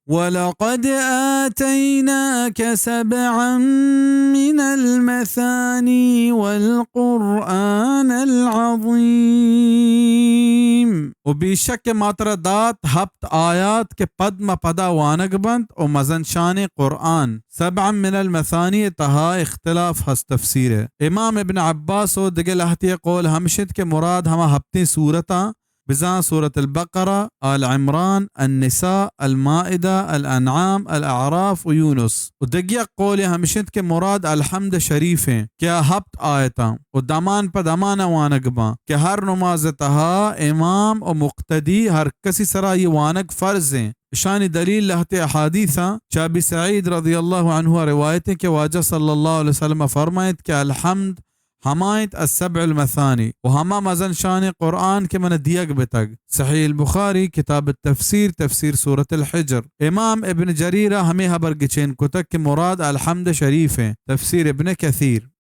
ولقد آتيناك سبعا من المثاني والقرآن العظيم. وبشك ماتر دات هبت آيات کے پد ما پدا وانگ بند و مزن شان قرآن. سبعا من المثاني تها اختلاف هست تفسیر ہے. امام ابن عباس و دگل احتی قول ہمشد کے مراد ہما ہبتی صورتا بزان سورة البقرة، آل عمران، النساء، المائدة، الأنعام، الأعراف ويونس. ودقيق قولي همشت کے مراد الحمد شریف ہیں کیا ہفت آیتاں و دمان پا دمان وانگ باں کہ ہر نماز تہا امام و مقتدی ہر کسی سرا یہ وانگ فرض ہیں. شان دلیل لہت احادیثاں چابی سعید رضی اللہ عنہ روایتیں کہ واجہ صلی اللہ علیہ وسلم فرمائت کہ الحمد حمایت السبع المثانی و ہما مزن شان قرآن کے من دیگ بتگ. صحیح البخاری کتاب التفسیر تفسیر سورة الحجر. امام ابن جریرہ ہمیں حبر گچین کتک کے مراد الحمد شریف ہیں. تفسیر ابن کثیر.